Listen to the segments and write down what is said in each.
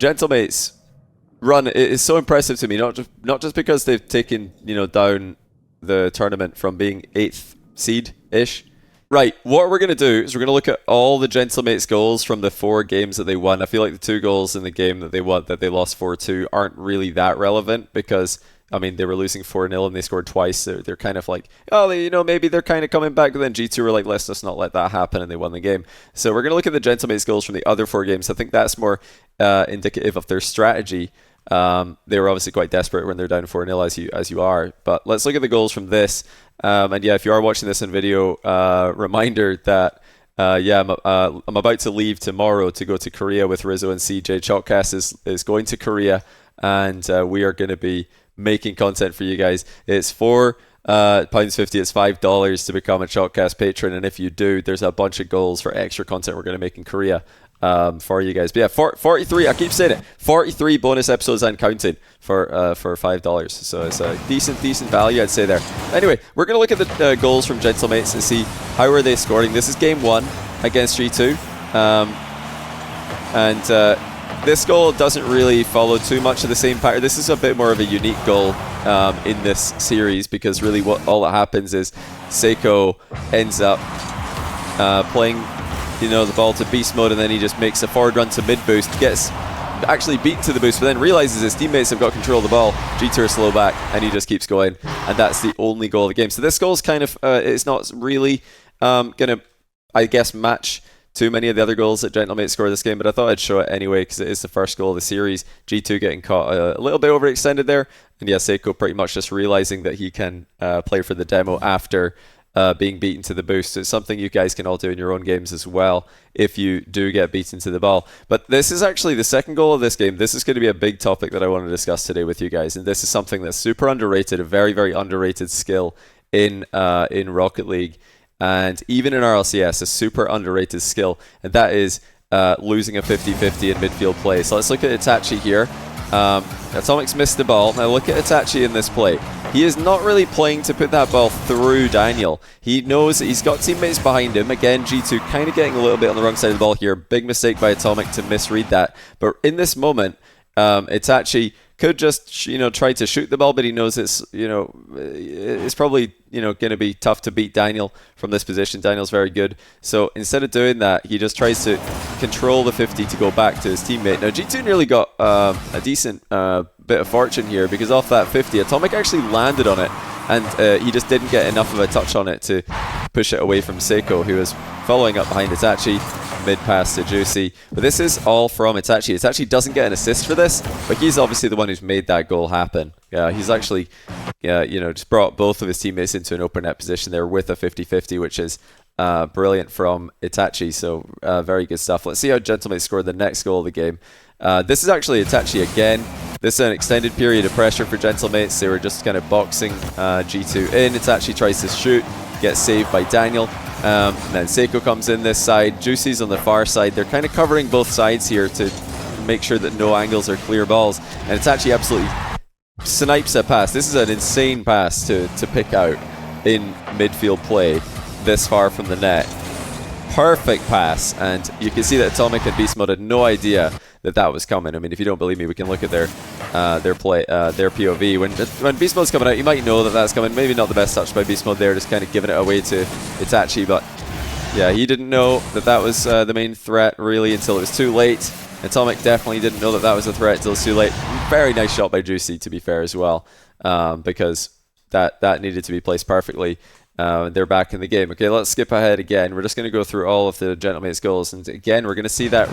Gentlemates run is so impressive to me, not just because they've taken, down the tournament from being 8th seed-ish. Right, what we're going to do is we're going to look at all the Gentlemates goals from the 4 games that they won. I feel like the 2 goals in the game that they won, that they lost 4-2, aren't really that relevant because, I mean, they were losing 4-0 and they scored twice. They're kind of like, maybe they're kind of coming back. But then G2 were like, let's just not let that happen, and they won the game. So we're going to look at the Gentlemates goals from the other 4 games. I think that's more indicative of their strategy. They were obviously quite desperate when they're down 4-0 as you are. But let's look at the goals from this. And yeah, if you are watching this in video, reminder that I'm about to leave tomorrow to go to Korea with Rizzo and CJ. Chalkcast is going to Korea, and we are going to be making content for you guys. It's £4.50. It's $5 to become a Chalkcast patron, and if you do, there's a bunch of goals for extra content we're going to make in Korea. For you guys. But yeah, 43, I keep saying it, 43 bonus episodes and counting for $5. So it's a decent value, I'd say there. Anyway, we're going to look at the goals from Gentlemates and see how are they scoring. This is game 1 against G2. This goal doesn't really follow too much of the same pattern. This is a bit more of a unique goal in this series because really all that happens is Seiko ends up playing the ball to beast mode, and then he just makes a forward run to mid boost, gets actually beaten to the boost, but then realizes his teammates have got control of the ball. G2 are slow back, and he just keeps going, and that's the only goal of the game. So this goal is kind of, it's not really going to, I guess, match too many of the other goals that Gentlemates scored this game, but I thought I'd show it anyway because it is the first goal of the series. G2 getting caught a little bit overextended there, and yeah, Seiko pretty much just realizing that he can play for the demo after being beaten to the boost. So it's something you guys can all do in your own games as well if you do get beaten to the ball. But this is actually the second goal of this game. This is going to be a big topic that I want to discuss today with you guys, and this is something that's super underrated, a very, very underrated skill in Rocket League, and even in RLCS, a super underrated skill, and that is losing a 50-50 in midfield play. So let's look at Itachi here. Atomic's missed the ball. Now look at Itachi in this play. He is not really playing to put that ball through Daniel. He knows that he's got teammates behind him. Again, G2 kind of getting a little bit on the wrong side of the ball here. Big mistake by Atomic to misread that. But in this moment, Itachi could just try to shoot the ball, but he knows it's it's probably going to be tough to beat Daniel from this position. Daniel's very good, so instead of doing that, he just tries to control the 50 to go back to his teammate. Now G2 nearly got a decent bit of fortune here because off that 50, Atomic actually landed on it, and he just didn't get enough of a touch on it to push it away from Seiko, who was following up behind Itachi. Mid pass to Juicy, but this is all from Itachi. Itachi doesn't get an assist for this, but he's obviously the one who's made that goal happen. He's actually, just brought both of his teammates into an open net position there with a 50-50, which is brilliant from Itachi. So very good stuff. Let's see how Gentlemates scored the next goal of the game. This is actually Itachi again. This is an extended period of pressure for Gentlemates. They were just kind of boxing G2 in. Itachi tries to shoot, gets saved by Daniel. And then Seiko comes in this side. Juicy's on the far side. They're kind of covering both sides here to make sure that no angles are clear balls. And Itachi absolutely snipes a pass. This is an insane pass to pick out in midfield play this far from the net. Perfect pass. And you can see that Atomic and Beast Mode had no idea that was coming. I mean, if you don't believe me, we can look at their play, their POV. When Beast Mode's coming out, you might know that that's coming. Maybe not the best touch by Beast Mode there, just kind of giving it away to Itachi. But yeah, he didn't know that was the main threat really until it was too late. Atomic definitely didn't know that was a threat until it was too late. Very nice shot by Juicy, to be fair as well, because that needed to be placed perfectly. They're back in the game. Okay, let's skip ahead again. We're just going to go through all of the Gentlemates goals, and again we're going to see that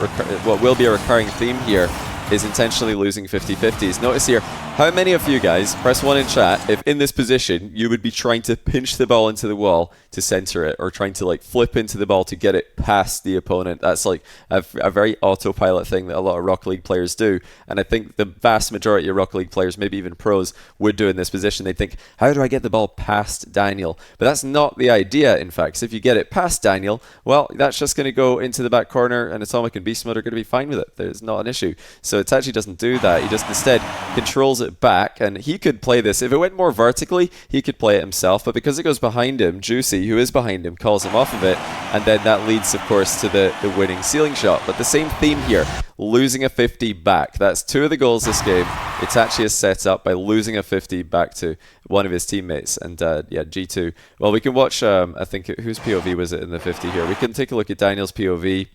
what will be a recurring theme here is intentionally losing 50-50s. Notice here, how many of you guys, press 1 in chat, if in this position you would be trying to pinch the ball into the wall to center it, or trying to like flip into the ball to get it past the opponent. That's like a very autopilot thing that a lot of Rocket League players do, and I think the vast majority of Rocket League players, maybe even pros, would do in this position. They'd think, how do I get the ball past Daniel? But that's not the idea, in fact. So if you get it past Daniel, well, that's just going to go into the back corner, and Atomic and Beast Mode are going to be fine with it. There's not an issue. So Itachi doesn't do that. He just instead controls it it back, and he could play this. If it went more vertically, he could play it himself, but because it goes behind him, Juicy, who is behind him, calls him off of it, and then that leads, of course, to the winning ceiling shot. But the same theme here, losing a 50 back. That's 2 of the goals this game. Itachi is set up by losing a 50 back to one of his teammates. And yeah, G2. Well, we can watch, I think, whose POV was it in the 50 here? We can take a look at Daniel's POV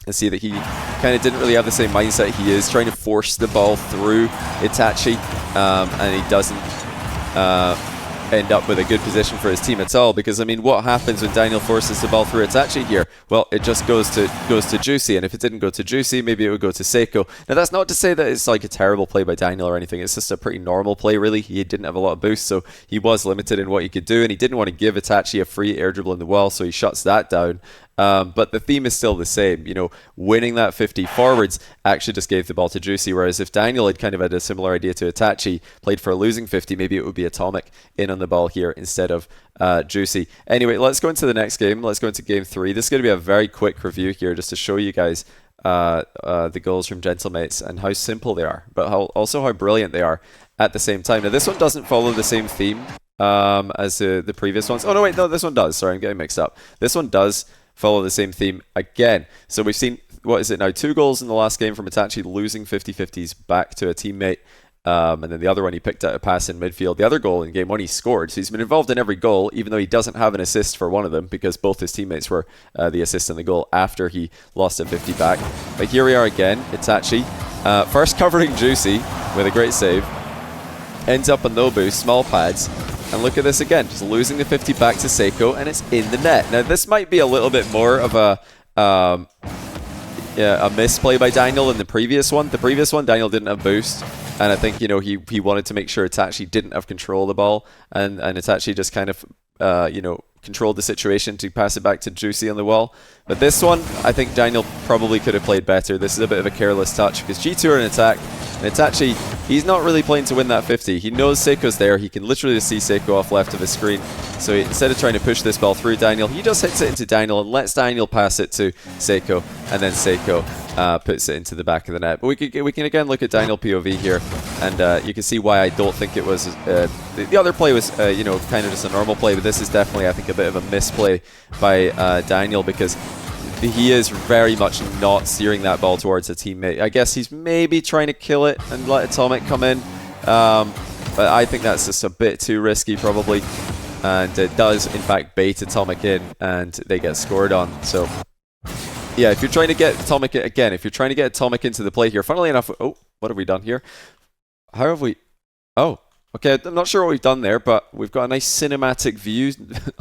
and see that he kind of didn't really have the same mindset. He is trying to force the ball through Itachi, and he doesn't end up with a good position for his team at all, because I mean, what happens when Daniel forces the ball through Itachi here? Well, it just goes to Juicy, and if it didn't go to Juicy, maybe it would go to Seiko. Now, that's not to say that it's like a terrible play by Daniel or anything. It's just a pretty normal play, really. He didn't have a lot of boost, so he was limited in what he could do, and he didn't want to give Itachi a free air dribble in the wall, so he shuts that down. But the theme is still the same. You know, winning that 50 forwards actually just gave the ball to Juicy, whereas if Daniel had kind of had a similar idea to Itachi, played for a losing 50, maybe it would be Atomic in on the ball here instead of Juicy. Anyway, let's go into the next game. Let's go into game 3. This is going to be a very quick review here just to show you guys the goals from Gentlemates and how simple they are, but also how brilliant they are at the same time. Now, this one doesn't follow the same theme as the previous ones. Oh, no, wait, no, this one does. Sorry, I'm getting mixed up. This one does follow the same theme again. So we've seen, what is it now, 2 goals in the last game from Itachi, losing 50-50s back to a teammate. And then the other one, he picked out a pass in midfield. The other goal in game 1, he scored. So he's been involved in every goal, even though he doesn't have an assist for one of them, because both his teammates were the assist in the goal after he lost a 50 back. But here we are again, Itachi. First covering Juicy with a great save. Ends up on no boost, small pads. And look at this again, just losing the 50 back to Seiko, and it's in the net. Now, this might be a little bit more of a misplay by Daniel than the previous one. The previous one, Daniel didn't have boost, and I think, you know, he wanted to make sure Itachi didn't have control of the ball, and Itachi just kind of, you know, controlled the situation to pass it back to Juicy on the wall. But this one, I think Daniel probably could have played better. This is a bit of a careless touch because G2 are in attack, and Itachi, he's not really playing to win that 50. He knows Seiko's there. He can literally just see Seiko off left of his screen. So instead of trying to push this ball through Daniel, he just hits it into Daniel and lets Daniel pass it to Seiko, and then Seiko puts it into the back of the net. But we can again look at Daniel POV here, and you can see why I don't think it was the other play was you know, kind of just a normal play, but this is definitely, I think, a bit of a misplay by Daniel, because he is very much not steering that ball towards a teammate. I guess he's maybe trying to kill it and let Atomic come in, but I think that's just a bit too risky probably, and it does in fact bait Atomic in, and they get scored on. So yeah, if you're trying to get Atomic again, if you're trying to get Atomic into the play here, funnily enough, oh, what have we done here? How have we? Oh, okay, I'm not sure what we've done there, but we've got a nice cinematic view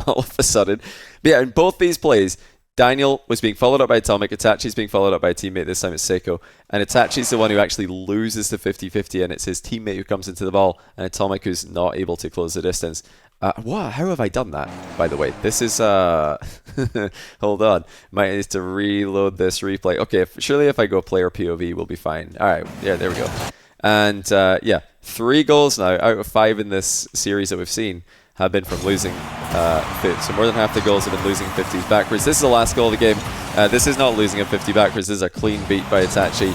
all of a sudden. But yeah, in both these plays, Daniel was being followed up by Atomic, Itachi's being followed up by a teammate, this time it's Seiko, and Itachi's the one who actually loses the 50-50, and it's his teammate who comes into the ball, and Atomic who's not able to close the distance. What? How have I done that, by the way? This is, hold on, might need to reload this replay. Okay, surely if I go player POV, we'll be fine. Alright, yeah, there we go. And yeah, 3 goals now out of 5 in this series that we've seen have been from losing 50. So more than half the goals have been losing 50s backwards. This is the last goal of the game. This is not losing a 50 backwards. This is a clean beat by Itachi.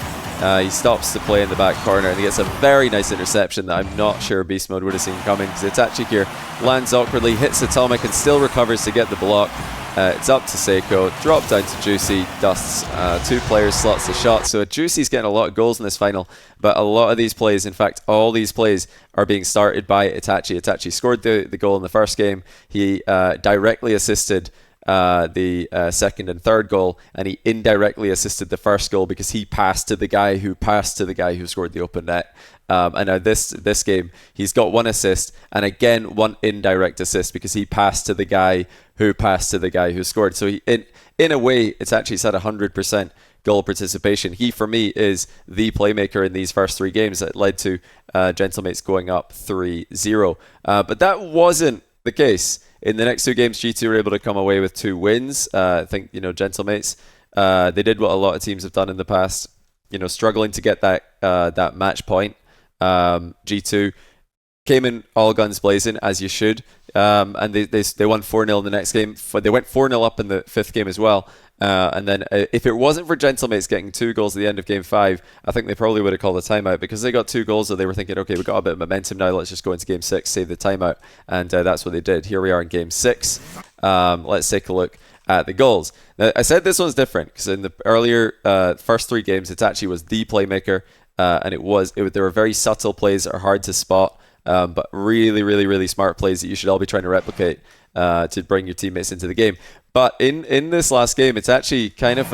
He stops the play in the back corner, and he gets a very nice interception that I'm not sure Beast Mode would have seen coming, because Itachi here lands awkwardly, hits Atomic, and still recovers to get the block. It's up to Seiko, drop down to Juicy, dusts 2 players, slots the shot. So Juicy's getting a lot of goals in this final, but a lot of these plays, in fact all these plays, are being started by Itachi. Itachi scored the goal in the first game. He directly assisted the second and third goal, and he indirectly assisted the first goal because he passed to the guy who scored the open net. And now this game, he's got 1 assist, and again 1 indirect assist because he passed to the guy who passed to the guy who scored. So he, in a way, it's actually had 100% goal participation. He, for me, is the playmaker in these first 3 games that led to Gentlemates going up 3-0. But that wasn't the case. In the next 2 games, G2 were able to come away with 2 wins. I think, you know, Gentlemates, they did what a lot of teams have done in the past, you know, struggling to get that match point. G2 came in all guns blazing, as you should, and they won 4-0 in the next game. They went 4-0 up in the 5th game as well. And then if it wasn't for Gentlemates getting 2 goals at the end of game 5, I think they probably would have called a timeout, because they got 2 goals, so they were thinking, okay, we got a bit of momentum now, let's just go into game 6, save the timeout. And that's what they did. Here we are in game 6. Let's take a look at the goals. Now, I said this one's different because in the earlier first 3 games, Itachi was the playmaker, and there were very subtle plays that are hard to spot, but really, really, really smart plays that you should all be trying to replicate to bring your teammates into the game. But in this last game, it's actually kind of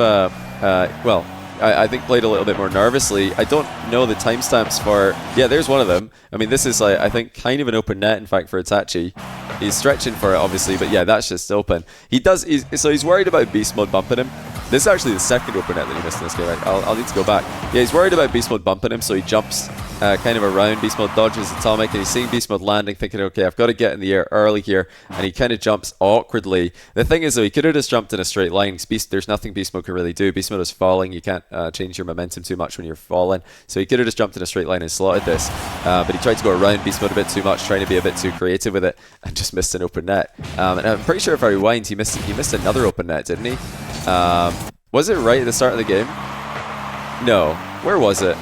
I think played a little bit more nervously. I don't know the timestamps for... Yeah, there's one of them. I mean, this is, I think, kind of an open net, in fact, for Itachi. He's stretching for it, obviously, but yeah, that's just open. So he's worried about Beast Mode bumping him. This is actually the second open net that he missed in this game. I'll need to go back. Yeah, he's worried about Beast Mode bumping him, so he jumps kind of around. Beast Mode dodges Atomic, and he's seeing Beast Mode landing, thinking, okay, I've got to get in the air early here, and he kind of jumps awkwardly. The thing is, though, he could have just jumped in a straight line. There's nothing Beast Mode can really do. Beast Mode is falling. You can't change your momentum too much when you're falling, so he could have just jumped in a straight line and slotted this, but he tried to go around Beast Mode a bit too much, trying to be a bit too creative with it, and just missed an open net. And I'm pretty sure if I rewind, he missed another open net, didn't he? Was it right at the start of the game? No. Where was it?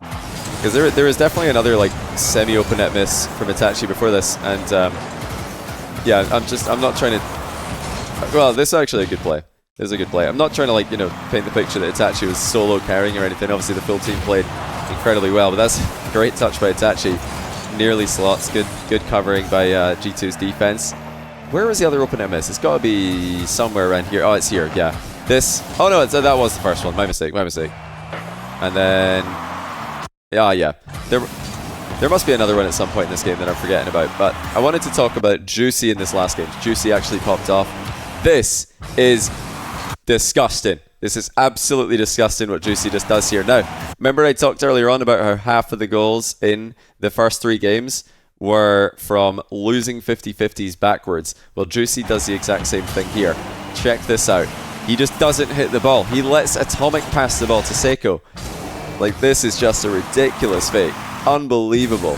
Because there was definitely another like semi-open net miss from Itachi before this, and yeah, I'm not trying to... Well, this is actually a good play. This is a good play. I'm not trying to paint the picture that Itachi was solo carrying or anything. Obviously the full team played incredibly well, but that's a great touch by Itachi. Nearly slots. Good covering by G2's defense. Where was the other open net miss? It's got to be somewhere around here. Oh, it's here. Yeah. Oh no, that was the first one. My mistake. And then, yeah. There must be another one at some point in this game that I'm forgetting about. But I wanted to talk about Juicy in this last game. Juicy actually popped off. This is disgusting. This is absolutely disgusting what Juicy just does here. Now, remember I talked earlier on about how half of the goals in the first 3 games were from losing 50-50s backwards. Well, Juicy does the exact same thing here. Check this out. He just doesn't hit the ball. He lets Atomic pass the ball to Seiko. Like, this is just a ridiculous fake. Unbelievable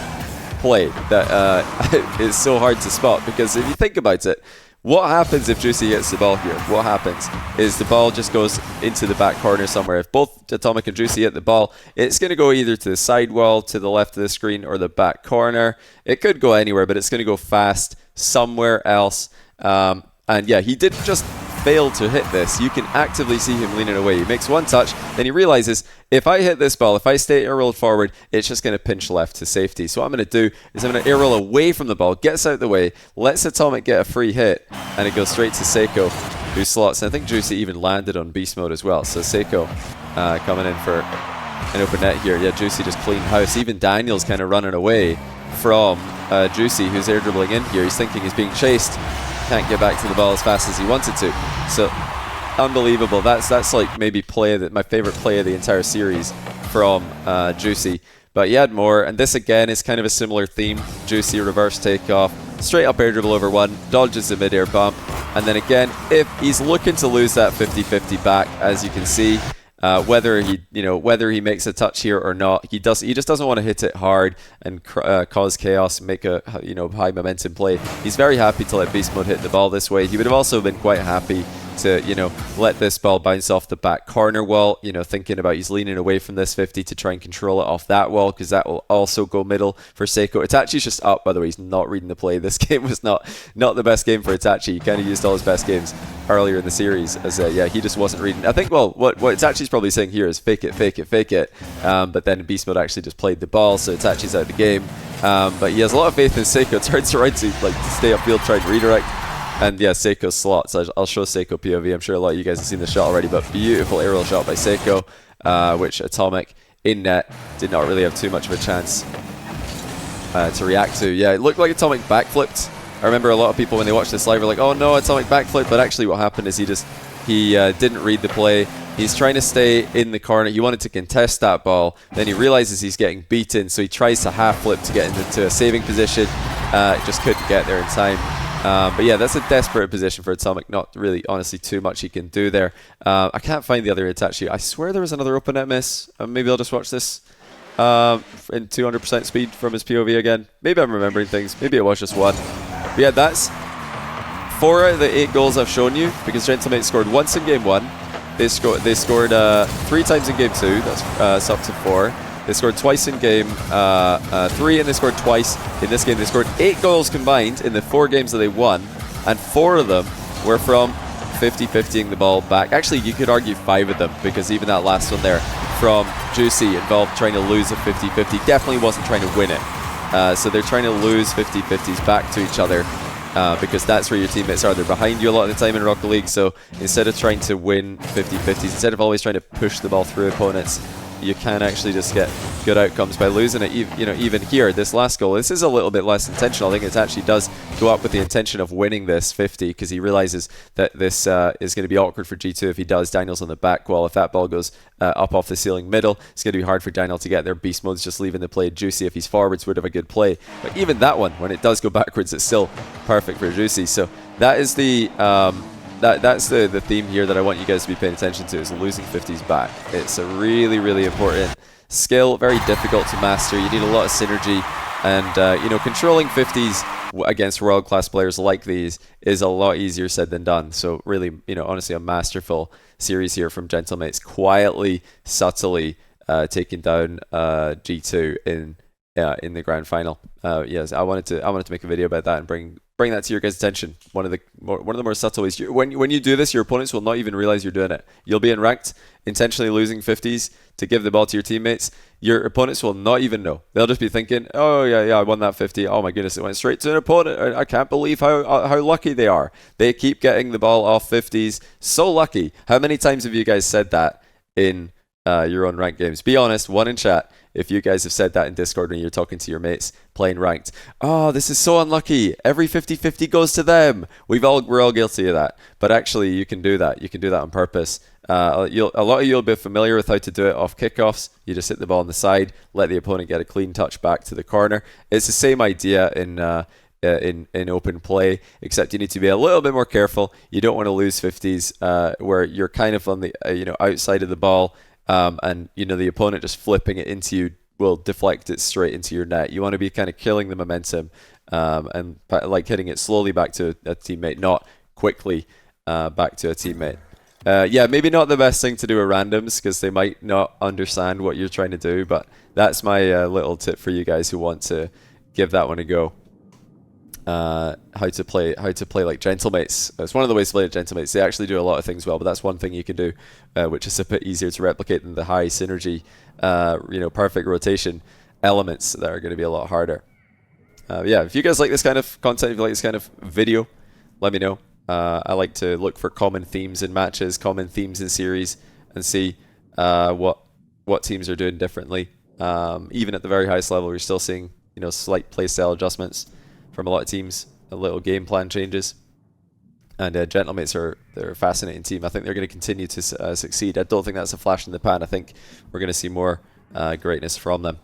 play that is so hard to spot, because if you think about it, what happens if Juicy hits the ball here? What happens is the ball just goes into the back corner somewhere. If both Atomic and Juicy hit the ball, it's going to go either to the side wall, to the left of the screen, or the back corner. It could go anywhere, but it's going to go fast somewhere else. And yeah, he didn't just fail to hit this. You can actively see him leaning away. He makes one touch, then he realizes, if I hit this ball, if I stay air rolled forward, it's just going to pinch left to safety. So what I'm going to do is I'm going to air roll away from the ball, gets out of the way, lets Atomic get a free hit, and it goes straight to Seiko, who slots. And I think Juicy even landed on beast mode as well. So Seiko coming in for an open net here. Yeah, Juicy just clean house. Even Daniel's kind of running away from Juicy, who's air dribbling in here. He's thinking he's being chased. Can't get back to the ball as fast as he wanted to. So unbelievable. That's like maybe my favorite play of the entire series from Juicy. But he had more, and this again is kind of a similar theme. Juicy reverse takeoff, straight up air dribble over one, dodges the mid-air bump, and then again, if he's looking to lose that 50-50 back, as you can see, whether he makes a touch here or not, he just doesn't want to hit it hard and cause chaos, make a high momentum play. He's very happy to let beast mode hit the ball this way. He would have also been quite happy to let this ball bounce off the back corner wall, thinking about he's leaning away from this 50 to try and control it off that wall, because that will also go middle for Seiko. Itachi's just up, by the way. He's not reading the play. This game was not the best game for Itachi. He kind of used all his best games earlier in the series, as he just wasn't reading. I think, well, what Itachi's probably saying here is fake it, but then beast mode actually just played the ball, so Itachi's out of the game. But he has a lot of faith in Seiko. Turns around to stay upfield, try to redirect. And yeah, Seiko slots. I'll show Seiko POV. I'm sure a lot of you guys have seen the shot already, but beautiful aerial shot by Seiko, which Atomic in net did not really have too much of a chance to react to. Yeah, it looked like Atomic backflipped. I remember a lot of people when they watched this live were like, oh no, Atomic backflipped, but actually what happened is he didn't read the play. He's trying to stay in the corner. He wanted to contest that ball. Then he realizes he's getting beaten, so he tries to half flip to get into a saving position. Just couldn't get there in time. But yeah, that's a desperate position for Atomic. Not really, honestly, too much he can do there. I can't find the other Itachi. I swear there was another open net miss. Maybe I'll just watch this in 200% speed from his POV again. Maybe I'm remembering things. Maybe it was just one. But yeah, that's 4 out of the 8 goals I've shown you, because Gentlemates scored once in game 1. They scored 3 times in game 2. That's up to 4. They scored twice in game 3, and they scored twice in this game. They scored 8 goals combined in the 4 games that they won, and 4 of them were from 50-50ing the ball back. Actually, you could argue 5 of them, because even that last one there from Juicy involved trying to lose a 50-50. Definitely wasn't trying to win it. So they're trying to lose 50-50s back to each other, because that's where your teammates are. They're behind you a lot of the time in Rocket League, so instead of trying to win 50-50s, instead of always trying to push the ball through opponents, you can actually just get good outcomes by losing it. Even here, this last goal, this is a little bit less intentional. I think it actually does go up with the intention of winning this 50, because he realizes that this is going to be awkward for G2 if he does. Daniel's on the back wall. If that ball goes up off the ceiling middle, it's going to be hard for Daniel to get there. Beast Mode's just leaving the play. Juicy, if he's forwards, would have a good play. But even that one, when it does go backwards, it's still perfect for Juicy. So that is the... That's the theme here that I want you guys to be paying attention to, is losing 50s back. It's a really, really important skill, very difficult to master. You need a lot of synergy, and controlling 50s against world-class players like these is a lot easier said than done. So really, honestly, a masterful series here from Gentlemates, quietly, subtly taking down G2 in the grand final. Yes, I wanted to make a video about that and bring that to your guys' attention. One of the more subtle ways. When you do this, your opponents will not even realize you're doing it. You'll be in ranked, intentionally losing 50s to give the ball to your teammates. Your opponents will not even know. They'll just be thinking, oh yeah, I won that 50. Oh my goodness, it went straight to an opponent. I can't believe how lucky they are. They keep getting the ball off 50s. So lucky. How many times have you guys said that in your own ranked games? Be honest, one in chat. If you guys have said that in Discord when you're talking to your mates playing ranked, oh, this is so unlucky. Every 50-50 goes to them. We're all guilty of that. But actually, you can do that. You can do that on purpose. A lot of you will be familiar with how to do it off kickoffs. You just hit the ball on the side, let the opponent get a clean touch back to the corner. It's the same idea in open play, except you need to be a little bit more careful. You don't want to lose 50s where you're kind of on the outside of the ball. And the opponent just flipping it into you will deflect it straight into your net. You want to be kind of killing the momentum and like hitting it slowly back to a teammate, not quickly back to a teammate. Yeah, maybe not the best thing to do with randoms, because they might not understand what you're trying to do, but that's my little tip for you guys who want to give that one a go. How to play like Gentlemates. It's one of the ways to play Gentlemates. They actually do a lot of things well, but that's one thing you can do, which is a bit easier to replicate than the high synergy, perfect rotation elements that are going to be a lot harder. Yeah, if you guys like this kind of content, if you like this kind of video, let me know. I like to look for common themes in matches, common themes in series, and see what teams are doing differently. Even at the very highest level, we're still seeing slight playstyle adjustments from a lot of teams, a little game plan changes. And Gentlemates they're a fascinating team. I think they're going to continue to succeed. I don't think that's a flash in the pan. I think we're going to see more greatness from them.